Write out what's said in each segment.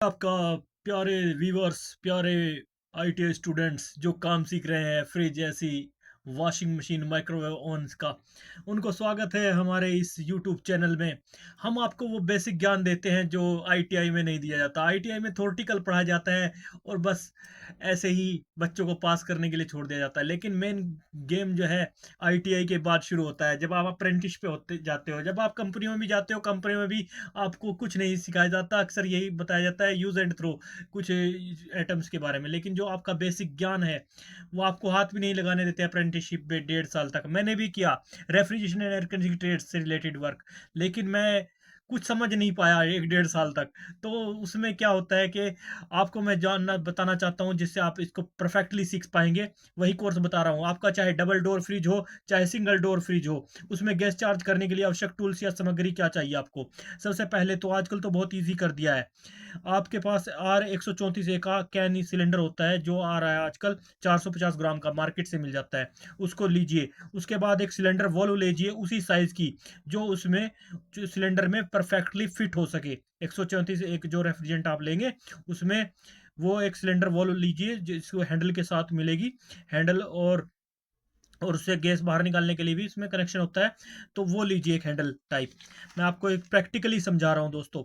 आपका प्यारे व्यूअर्स, प्यारे आईटीआई स्टूडेंट्स जो काम सीख रहे हैं फ्रिज ऐसी वॉशिंग मशीन माइक्रोवेव ओवन्स का, उनको स्वागत है हमारे इस यूट्यूब चैनल में। हम आपको वो बेसिक ज्ञान देते हैं जो आईटीआई में नहीं दिया जाता। आईटीआई में थ्योरेटिकल पढ़ाया जाता है और बस ऐसे ही बच्चों को पास करने के लिए छोड़ दिया जाता है। लेकिन मेन गेम जो है आईटीआई के बाद शुरू होता है, जब आप अप्रेंटिस पे होते जाते हो, जब आप कंपनियों में भी जाते हो। कंपनी में भी आपको कुछ नहीं सिखाया जाता, अक्सर यही बताया जाता है यूज एंड थ्रो कुछ आइटम्स के बारे में। लेकिन जो आपका बेसिक ज्ञान है वो आपको हाथ भी नहीं लगाने देते अप्रेंटिसशिप में 1.5 साल तक। मैंने भी किया refrigeration and air conditioning trade से रिलेटेड वर्क, लेकिन मैं कुछ समझ नहीं पाया 1-1.5 साल तक। तो उसमें क्या होता है कि आपको मैं जानना बताना चाहता हूँ जिससे आप इसको परफेक्टली सीख पाएंगे, वही कोर्स बता रहा हूँ। आपका चाहे डबल डोर फ्रिज हो चाहे सिंगल डोर फ्रिज हो, उसमें गैस चार्ज करने के लिए आवश्यक टूल्स या सामग्री क्या चाहिए आपको। सबसे पहले तो आजकल तो बहुत ईजी कर दिया है। आपके पास R134A का कैन सिलेंडर होता है, जो आ रहा है आजकल 450 ग्राम का, मार्केट से मिल जाता है। उसको लीजिए। उसके बाद एक सिलेंडर वॉल्व लीजिए उसी साइज की, जो उसमें जो सिलेंडर में परफेक्टली फिट हो सके। 134 एक जो रेफ्रिजरेंट आप लेंगे उसमें वो एक सिलेंडर वॉल्व लीजिए जिसको हैंडल के साथ मिलेगी। हैंडल और उससे गैस बाहर निकालने के लिए भी इसमें कनेक्शन होता है। तो वो लीजिए एक हैंडल टाइप। मैं आपको एक प्रैक्टिकली समझा रहा हूँ दोस्तों।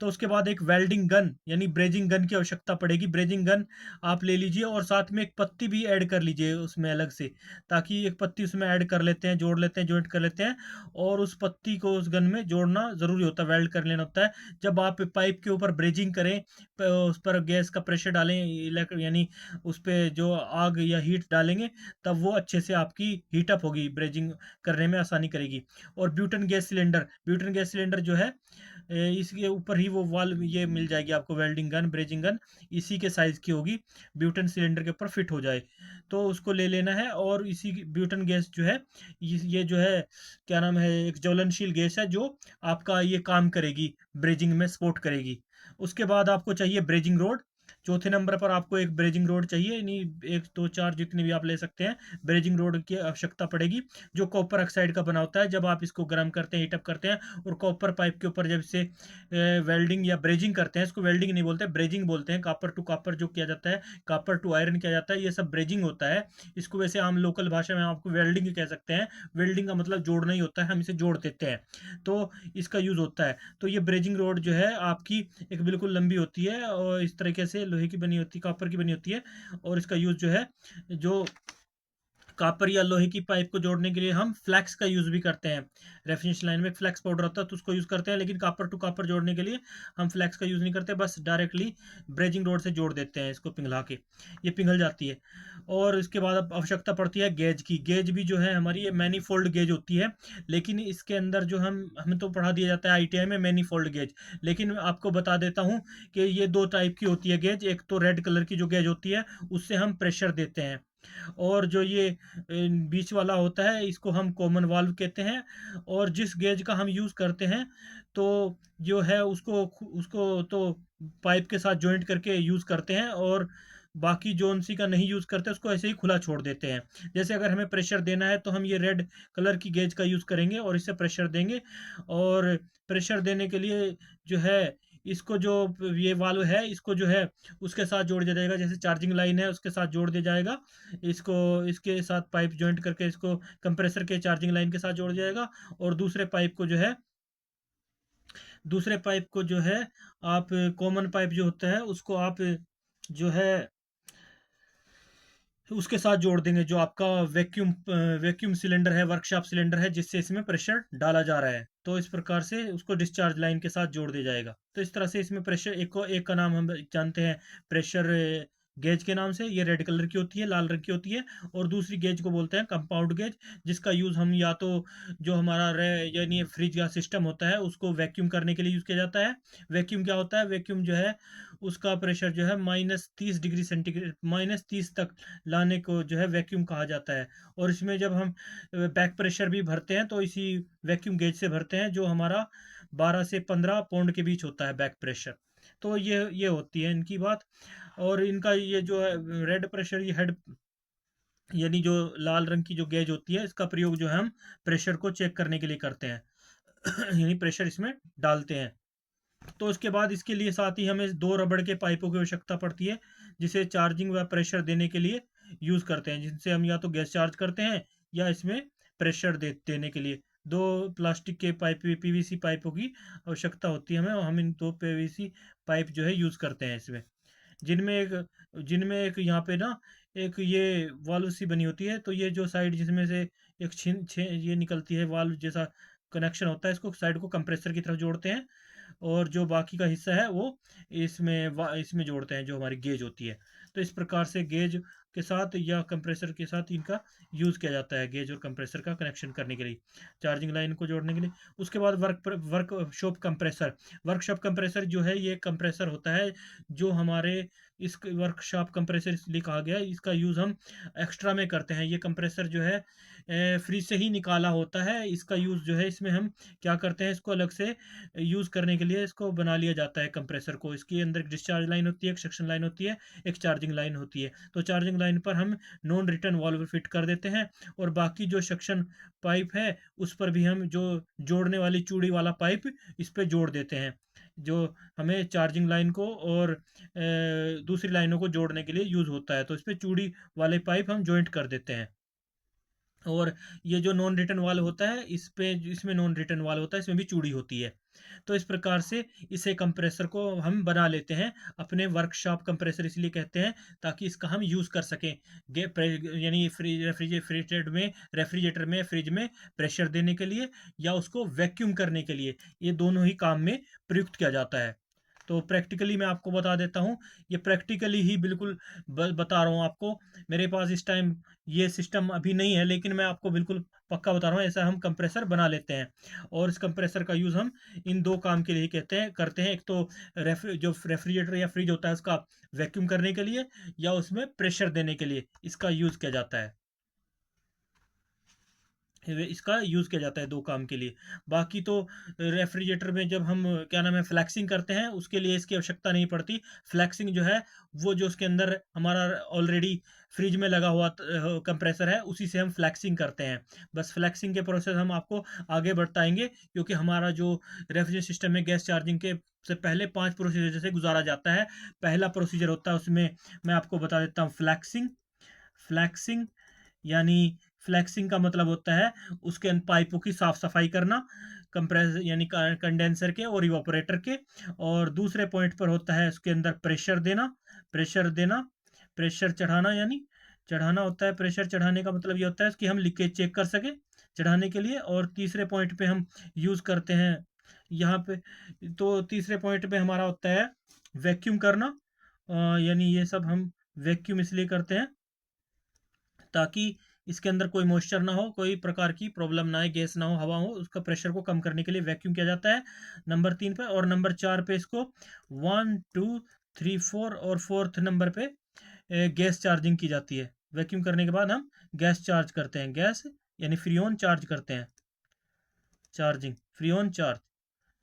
तो उसके बाद एक वेल्डिंग गन यानी ब्रेजिंग गन की आवश्यकता पड़ेगी। ब्रेजिंग गन आप ले लीजिए और साथ में एक पत्ती भी ऐड कर लीजिए उसमें अलग से, ताकि एक पत्ती उसमें ऐड कर लेते हैं, जोड़ लेते हैं, जॉइंट कर लेते हैं। और उस पत्ती को उस गन में जोड़ना ज़रूरी होता है, वेल्ड कर लेना होता है। जब आप पाइप के ऊपर ब्रेजिंग करें, उस पर गैस का प्रेशर डालें, यानी उस पर जो आग या हीट डालेंगे, तब वो अच्छे से आपकी हीटअप होगी, ब्रेजिंग करने में आसानी करेगी। और ब्यूटन गैस सिलेंडर जो है, इसके ऊपर ही वो वाल ये मिल जाएगी आपको, वेल्डिंग गन, ब्रेजिंग गन इसी के साइज की होगी, ब्यूटन सिलेंडर के ऊपर फिट हो जाए तो उसको ले लेना है। और इसी ब्यूटन गैस जो है, ये जो है क्या नाम है, एक ज्वलनशील गैस है जो आपका ये काम करेगी, ब्रेजिंग में सपोर्ट करेगी। उसके बाद आपको चाहिए ब्रेजिंग रोड। चौथे नंबर पर आपको एक ब्रेजिंग रोड चाहिए, नहीं एक दो चार जितने भी आप ले सकते हैं। ब्रेजिंग रोड की आवश्यकता पड़ेगी, जो कॉपर ऑक्साइड का बना होता है। जब आप इसको गर्म करते हैं, हीटअप करते हैं और कॉपर पाइप के ऊपर जब से वेल्डिंग या ब्रेजिंग करते हैं, इसको वेल्डिंग नहीं बोलते, ब्रेजिंग बोलते हैं। कॉपर टू कॉपर जो किया जाता है, कॉपर टू आयरन किया जाता है, ये सब ब्रेजिंग होता है। इसको वैसे हम लोकल भाषा में आपको वेल्डिंग कह सकते हैं। वेल्डिंग का मतलब जोड़ना ही होता है, हम इसे जोड़ देते हैं, तो इसका यूज होता है। तो ये ब्रेजिंग रोड जो है आपकी एक बिल्कुल लंबी होती है और इस तरीके से लोहे की बनी होती है, कॉपर की बनी होती है। और इसका यूज जो है, जो कॉपर या लोहे की पाइप को जोड़ने के लिए हम फ्लैक्स का यूज भी करते हैं। रेफिनेशन लाइन में फ्लैक्स पाउडर होता है तो उसको यूज करते हैं, लेकिन कॉपर टू कॉपर जोड़ने के लिए हम फ्लैक्स का यूज नहीं करते, बस डायरेक्टली ब्रेजिंग रोड से जोड़ देते हैं इसको पिघला के। ये पिघल जाती है। और इसके बाद अब आवश्यकता पड़ती है गेज की। गेज भी जो है हमारी, ये मैनीफोल्ड गेज होती है, लेकिन इसके अंदर जो हमें तो पढ़ा दिया जाता है आईटीआई में मैनीफोल्ड गेज। लेकिन आपको बता देता हूँ कि ये दो टाइप की होती है गेज। एक तो रेड कलर की जो गेज होती है, उससे हम प्रेशर देते हैं। और जो ये बीच वाला होता है, इसको हम कॉमन वाल्व कहते हैं। और जिस गेज का हम यूज़ करते हैं, तो जो है उसको उसको तो पाइप के साथ जॉइंट करके यूज़ करते हैं, और बाकी जोन सी का नहीं यूज़ करते, उसको ऐसे ही खुला छोड़ देते हैं। जैसे अगर हमें प्रेशर देना है तो हम ये रेड कलर की गेज का यूज़ करेंगे और इससे प्रेशर देंगे। और प्रेशर देने के लिए जो है, इसको जो ये वाल्व है, इसको जो है उसके साथ जोड़ दिया जाएगा। जैसे चार्जिंग लाइन है उसके साथ जोड़ दिया जाएगा, इसको इसके साथ पाइप जॉइंट करके इसको कंप्रेसर के चार्जिंग लाइन के साथ जोड़ दिया जाएगा। और दूसरे पाइप को जो है आप, कॉमन पाइप जो होता है उसको आप जो है उसके साथ जोड़ देंगे, जो आपका वैक्यूम सिलेंडर है, वर्कशॉप सिलेंडर है, जिससे इसमें प्रेशर डाला जा रहा है। तो इस प्रकार से उसको डिस्चार्ज लाइन के साथ जोड़ दिया जाएगा। तो इस तरह से इसमें प्रेशर, एक का नाम हम जानते हैं प्रेशर गेज के नाम से, ये रेड कलर की होती है, लाल रंग की होती है। और दूसरी गेज को बोलते हैं कंपाउंड गेज, जिसका यूज़ हम या तो जो हमारा यानी फ्रिज का सिस्टम होता है उसको वैक्यूम करने के लिए यूज़ किया जाता है। वैक्यूम क्या होता है? वैक्यूम जो है उसका प्रेशर जो है -30 डिग्री सेंटीग्रेड, -30 तक लाने को जो है वैक्यूम कहा जाता है। और इसमें जब हम बैक प्रेशर भी भरते हैं तो इसी वैक्यूम गेज से भरते हैं, जो हमारा 12 से 15 पाउंड के बीच होता है बैक प्रेशर। तो ये होती है इनकी बात। और इनका ये जो है रेड प्रेशर, ये हेड यानी जो लाल रंग की जो गेज होती है, इसका प्रयोग जो है हम प्रेशर को चेक करने के लिए करते हैं। यानी प्रेशर इसमें डालते हैं। तो उसके बाद इसके लिए साथ ही हमें 2 रबड़ के पाइपों की आवश्यकता पड़ती है, जिसे चार्जिंग व प्रेशर देने के लिए यूज़ करते हैं, जिनसे हम या तो गैस चार्ज करते हैं या इसमें प्रेशर देने के लिए 2 प्लास्टिक के पाइप पीवीसी पाइपों की आवश्यकता होती है हमें, और हम इन 2 पीवीसी पाइप जो है यूज़ करते हैं इसमें। जिनमें एक जिनमें एक यहाँ पे ना एक ये वाल्व सी बनी होती है, तो ये जो साइड जिसमें से एक छिन छे ये निकलती है वाल्व जैसा कनेक्शन होता है, इसको साइड को कंप्रेसर की तरफ जोड़ते हैं, और जो बाकी का हिस्सा है वो इसमें जोड़ते हैं, जो हमारी गेज होती है। तो इस प्रकार से गेज के साथ या कंप्रेसर के साथ इनका यूज़ किया जाता है, गेज और कंप्रेसर का कनेक्शन करने के लिए, चार्जिंग लाइन को जोड़ने के लिए। उसके बाद वर्कशॉप कंप्रेसर। वर्कशॉप कंप्रेसर जो है, ये कंप्रेसर होता है जो हमारे इस वर्कशॉप कंप्रेसर इसलिए कहा गया है, इसका यूज़ हम एक्स्ट्रा में करते हैं। ये कंप्रेसर जो है फ्रिज से ही निकाला होता है। इसका यूज़ जो है, इसमें हम क्या करते हैं, इसको अलग से यूज़ करने के लिए इसको बना लिया जाता है कंप्रेसर को। इसके अंदर एक डिस्चार्ज लाइन होती है, एक सक्शन लाइन होती है, एक चार्जिंग लाइन होती है। तो चार्जिंग लाइन पर हम नॉन रिटर्न वाल्व फिट कर देते हैं, और बाकी जो सक्शन पाइप है उस पर भी हम जो जोड़ने वाली चूड़ी वाला पाइप इस पे जोड़ देते हैं, जो हमें चार्जिंग लाइन को और दूसरी लाइनों को जोड़ने के लिए यूज़ होता है। तो इस पे चूड़ी वाले पाइप हम जॉइंट कर देते हैं। और ये जो नॉन रिटर्न वाल्व होता है, इसमें नॉन रिटर्न वाल्व होता है, इसमें भी चूड़ी होती है। तो इस प्रकार से इसे कंप्रेसर को हम बना लेते हैं। अपने वर्कशॉप कंप्रेसर इसलिए कहते हैं ताकि इसका हम यूज़ कर सकें, यानी रेफ्रिजरेटर में फ्रिज में प्रेशर देने के लिए, या उसको वैक्यूम करने के लिए। ये दोनों ही काम में प्रयुक्त किया जाता है। तो प्रैक्टिकली मैं आपको बता देता हूँ, ये प्रैक्टिकली ही बिल्कुल बता रहा हूँ आपको। मेरे पास इस टाइम ये सिस्टम अभी नहीं है, लेकिन मैं आपको बिल्कुल पक्का बता रहा हूँ, ऐसा हम कंप्रेसर बना लेते हैं। और इस कंप्रेसर का यूज़ हम इन 2 काम के लिए ही करते हैं। एक तो रेफ्रिजरेटर या फ्रिज होता है उसका वैक्यूम करने के लिए, या उसमें प्रेशर देने के लिए इसका यूज़ किया जाता है। इसका यूज़ किया जाता है 2 काम के लिए। बाकी तो रेफ्रिजरेटर में जब हम क्या नाम है फ्लैक्सिंग करते हैं, उसके लिए इसकी आवश्यकता नहीं पड़ती। फ्लैक्सिंग जो है वो जो उसके अंदर हमारा ऑलरेडी फ्रिज में लगा हुआ कंप्रेसर है, उसी से हम फ्लैक्सिंग करते हैं। बस फ्लैक्सिंग के प्रोसेस हम आपको आगे बताएँगे, क्योंकि हमारा जो रेफ्रिजरेटर सिस्टम में गैस चार्जिंग के से पहले 5 प्रोसीजर से गुज़ारा जाता है। पहला प्रोसीजर होता है, उसमें मैं आपको बता देता हूँ, फ्लैक्सिंग। फ्लैक्सिंग यानी फ्लैक्सिंग का मतलब होता है उसके पाइपों की साफ सफाई करना, कंप्रेस यानी कंडेंसर के और इवापोरेटर के। और दूसरे पॉइंट पर होता है उसके अंदर प्रेशर देना, प्रेशर चढ़ाना, यानी चढ़ाना होता है। प्रेशर चढ़ाने का मतलब ये होता है कि हम लीकेज चेक कर सकें चढ़ाने के लिए। और तीसरे पॉइंट पे हम यूज़ करते हैं यहाँ पे, तो तीसरे पॉइंट पे हमारा होता है वैक्यूम करना। यानी ये सब हम वैक्यूम इसलिए करते हैं ताकि इसके अंदर कोई मॉइस्चर ना हो, कोई प्रकार की प्रॉब्लम ना आए, गैस ना हो, हवा हो, उसका प्रेशर को कम करने के लिए वैक्यूम किया जाता है नंबर 3 पे। और नंबर 4 पे इसको 1, 2, 3, 4 और 4th नंबर पे गैस चार्जिंग की जाती है। वैक्यूम करने के बाद हम गैस चार्ज करते हैं, गैस यानी फ्रीऑन चार्ज करते हैं, चार्जिंग फ्रीऑन चार्ज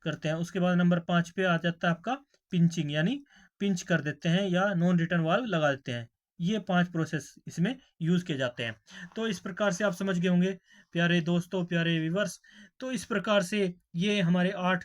करते हैं। उसके बाद नंबर 5 पे आ जाता है आपका पिंचिंग, यानी पिंच कर देते हैं या नॉन रिटर्न वाल्व लगा देते हैं। ये 5 प्रोसेस इसमें यूज़ किए जाते हैं। तो इस प्रकार से आप समझ गए होंगे प्यारे दोस्तों, प्यारे व्यूअर्स। तो इस प्रकार से ये हमारे 8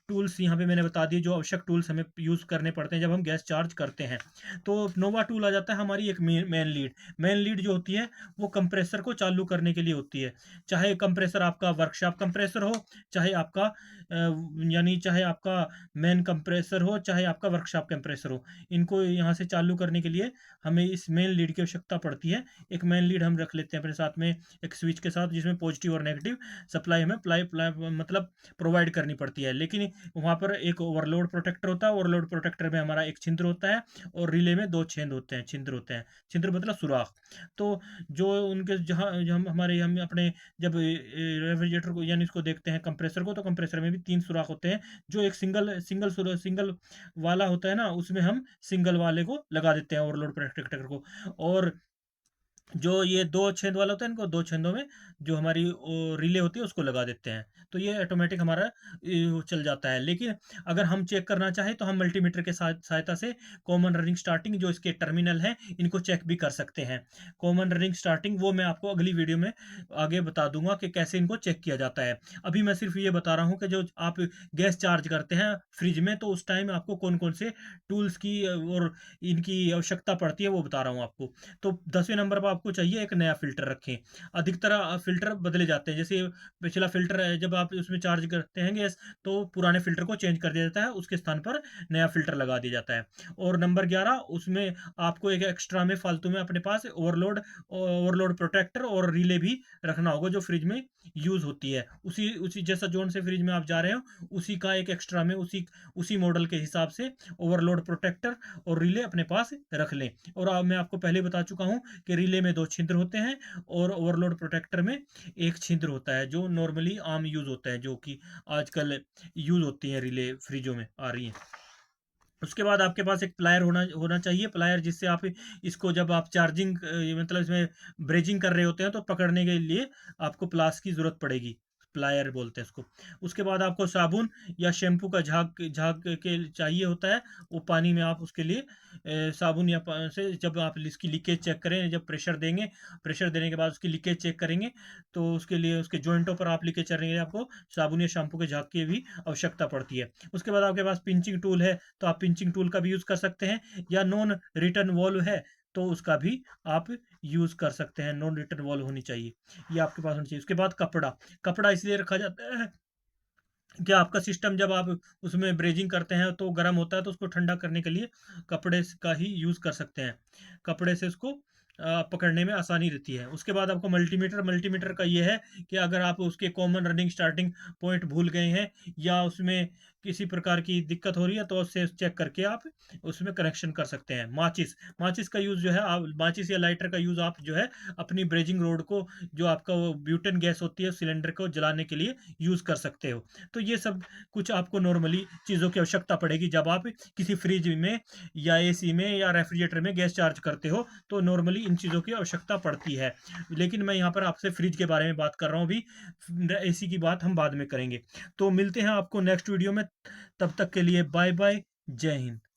टूल्स यहाँ पे मैंने बता दिए, जो आवश्यक टूल्स हमें यूज़ करने पड़ते हैं जब हम गैस चार्ज करते हैं। तो नोवा टूल आ जाता है हमारी एक मेन लीड। मेन लीड जो होती है वो कंप्रेसर को चालू करने के लिए होती है। चाहे कंप्रेसर आपका वर्कशॉप कंप्रेसर हो, चाहे आपका यानी चाहे आपका मेन कंप्रेसर हो, चाहे आपका वर्कशॉप कंप्रेसर हो, इनको यहाँ से चालू करने के लिए हमें इस मेन लीड की आवश्यकता पड़ती है। एक मेन लीड हम रख लेते हैं अपने साथ में, एक स्विच के साथ, जिसमें पॉजिटिव और नेगेटिव सप्लाई हमें मतलब प्रोवाइड करनी पड़ती है। लेकिन वहाँ पर एक ओवरलोड प्रोटेक्टर होता है, ओवरलोड प्रोटेक्टर में हमारा एक छिद्र होता है, और रिले में 2 छेद होते हैं, छिद्र होते हैं। छिद्र मतलब सुराख। तो जो उनके जहाँ हम अपने जब रेफ्रिजरेटर को यानी इसको देखते हैं कंप्रेसर को, तो कंप्रेसर में भी 3 सुराख होते हैं। जो एक सिंगल वाला होता है ना, उसमें हम सिंगल वाले को लगा देते हैं, ओवरलोड प्रोटेक्टर को। और जो ये 2 छेद वाला होता है, इनको 2 छेदों में जो हमारी वो रिले होती है उसको लगा देते हैं। तो ये ऑटोमेटिक हमारा वो चल जाता है। लेकिन अगर हम चेक करना चाहें तो हम मल्टीमीटर के सहायता से कॉमन रनिंग स्टार्टिंग जो इसके टर्मिनल हैं इनको चेक भी कर सकते हैं। कॉमन रनिंग स्टार्टिंग वो मैं आपको अगली वीडियो में आगे बता दूँगा कि कैसे इनको चेक किया जाता है। अभी मैं सिर्फ़ ये बता रहा हूँ कि जो आप गैस चार्ज करते हैं फ्रिज में तो उस टाइम आपको कौन-कौन से टूल्स की और इनकी आवश्यकता पड़ती है वो बता रहा हूँ आपको। तो 10वें नंबर पर आपको चाहिए एक नया फ़िल्टर रखें। अधिकतर फ़िल्टर बदले जाते हैं, जैसे पिछला फ़िल्टर है जब आप उसमें चार्ज करते हैं गैस, तो पुराने फ़िल्टर को चेंज कर दिया जाता है, उसके स्थान पर नया फ़िल्टर लगा दिया जाता है। और नंबर 11 उसमें आपको एक एक्स्ट्रा में फ़ालतू में अपने पास ओवरलोड प्रोटेक्टर और रिले भी रखना होगा जो फ्रिज में यूज़ होती है। उसी उसी जैसा जोन से फ्रिज में आप जा रहे हो, उसी का एक एक्स्ट्रा में उसी मॉडल के हिसाब से ओवरलोड प्रोटेक्टर और रिले अपने पास रख लें। और मैं आपको पहले ही बता चुका हूँ कि रिले में 2 छिद्र होते हैं और ओवरलोड प्रोटेक्टर में 1 छिद्र होता है, जो नॉर्मली आम यूज़ होता है, जो कि आजकल यूज़ होती हैं रिले फ्रिजों में आ रही हैं। उसके बाद आपके पास एक प्लायर होना होना चाहिए, प्लायर जिससे आप इसको जब आप चार्जिंग मतलब इसमें ब्रेजिंग कर रहे होते हैं तो पकड़ने के लिए आपको प्लास की ज़रूरत पड़ेगी, प्लायर बोलते हैं इसको। उसके बाद आपको साबुन या शैम्पू का झाग झाग के चाहिए होता है, वो पानी में आप उसके लिए साबुन या से जब आप इसकी लीकेज चेक करें, जब प्रेशर देंगे, प्रेशर देने के बाद उसकी लीकेज चेक करेंगे, तो उसके लिए उसके जॉइंटों पर आप लीकेज चल रही है आपको साबुन या शैम्पू के झाग की भी आवश्यकता पड़ती है। उसके बाद आपके पास पिंचिंग टूल है, तो आप पिंचिंग टूल का भी यूज़ कर सकते हैं, या नॉन रिटर्न वॉल्व है तो उसका भी आप यूज़ कर सकते हैं। नॉन रिटर्न वॉल्व होनी चाहिए, ये आपके पास होनी चाहिए। उसके बाद कपड़ा, कपड़ा इसलिए रखा जाता है कि आपका सिस्टम जब आप उसमें ब्रेजिंग करते हैं तो गर्म होता है, तो उसको ठंडा करने के लिए का ही यूज़ कर सकते हैं। कपड़े से उसको पकड़ने में आसानी रहती है। उसके बाद आपको मल्टीमीटर, मल्टीमीटर का ये है कि अगर आप उसके कॉमन रनिंग स्टार्टिंग पॉइंट भूल गए हैं या उसमें किसी प्रकार की दिक्कत हो रही है, तो उससे चेक करके आप उसमें कनेक्शन कर सकते हैं। माचिस, माचिस का यूज़ जो है आप माचिस या लाइटर का यूज़ आप जो है अपनी ब्रेजिंग रोड को, जो आपका वो ब्यूटेन गैस होती है सिलेंडर को जलाने के लिए यूज़ कर सकते हो। तो ये सब कुछ आपको नॉर्मली चीज़ों की आवश्यकता पड़ेगी जब आप किसी फ्रिज में या एसी में या रेफ्रिजरेटर में गैस चार्ज करते हो, तो नॉर्मली इन चीज़ों की आवश्यकता पड़ती है। लेकिन मैं यहाँ पर आपसे फ्रिज के बारे में बात कर रहा हूँ अभी, एसी की बात हम बाद में करेंगे। तो मिलते हैं आपको नेक्स्ट वीडियो में, तब तक के लिए बाय बाय, जय हिंद।